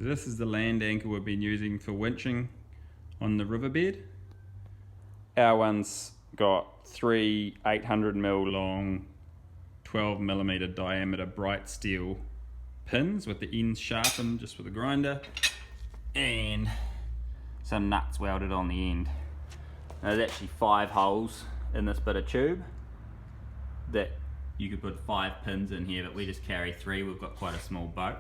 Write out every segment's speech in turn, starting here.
This is the land anchor we've been using for winching on the riverbed. Our one's got three 800mm long 12mm diameter bright steel pins with the ends sharpened just with a grinder and some nuts welded on the end. Now, there's actually 5 holes in this bit of tube that you could put 5 pins in here, but we just carry 3. We've got quite a small boat.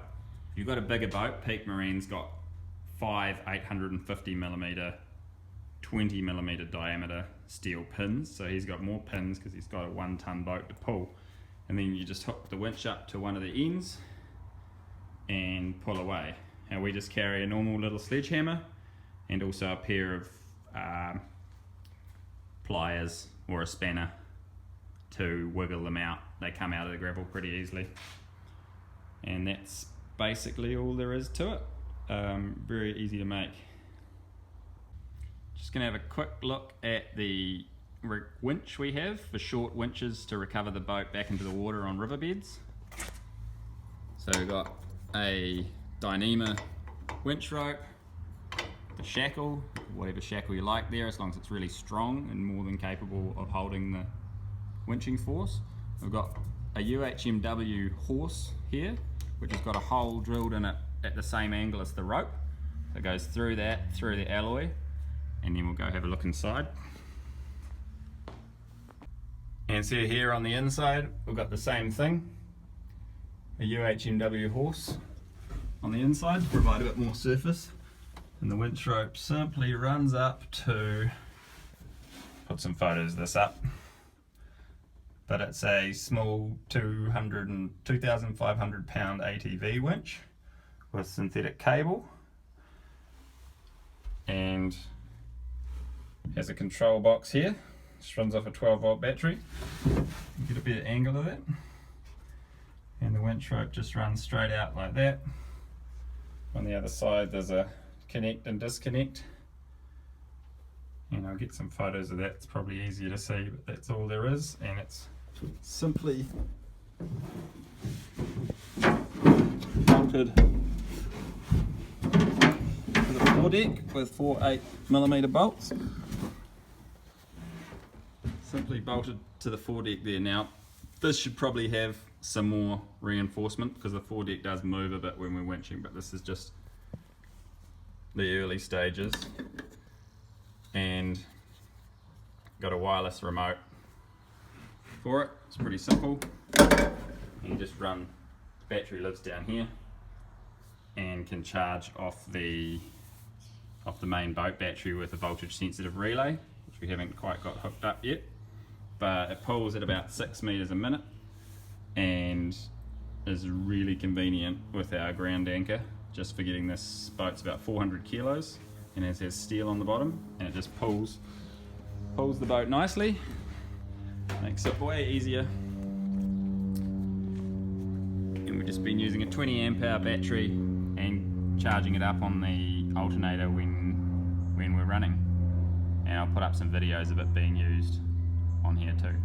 If you've got a bigger boat, Peak Marine's got 5 850mm 20mm diameter steel pins, so he's got more pins because he's got a 1-ton boat to pull. And then you just hook the winch up to one of the ends and pull away. And we just carry a normal little sledgehammer and also a pair of pliers or a spanner to wiggle them out. They come out of the gravel pretty easily. And that's basically all there is to it. Very easy to make. Just going to have a quick look at the winch we have for short winches to recover the boat back into the water on riverbeds. So we've got a Dyneema winch rope, the shackle, whatever shackle you like there, as long as it's really strong and more than capable of holding the winching force. We've got a UHMW horse here, which has got a hole drilled in it at the same angle as the rope. So it goes through that, through the alloy, and then we'll go have a look inside. And see here on the inside, we've got the same thing, a UHMW horse on the inside to provide a bit more surface. And the winch rope simply runs up to, put some photos of this up, but it's a small 2,500 pound ATV winch with synthetic cable and has a control box here. This runs off a 12-volt battery. You get a better angle of that. And the winch rope just runs straight out like that. On the other side there's a connect and disconnect. And I'll get some photos of that, it's probably easier to see, but that's all there is. And it's simply bolted to the foredeck with 4 8mm bolts. Simply bolted to the foredeck there. Now, this should probably have some more reinforcement because the foredeck does move a bit when we're winching, but this is just the early stages. And got a wireless remote for it. It's pretty simple. You just run, the battery lives down here and can charge off the main boat battery with a voltage sensitive relay, which we haven't quite got hooked up yet, but it pulls at about 6 meters a minute and is really convenient with our ground anchor. Just for getting this boat's about 400 kilos and it has steel on the bottom, and it just pulls the boat nicely, makes it way easier. And we've just been using a 20 amp hour battery and charging it up on the alternator when we're running, and I'll put up some videos of it being used on here too.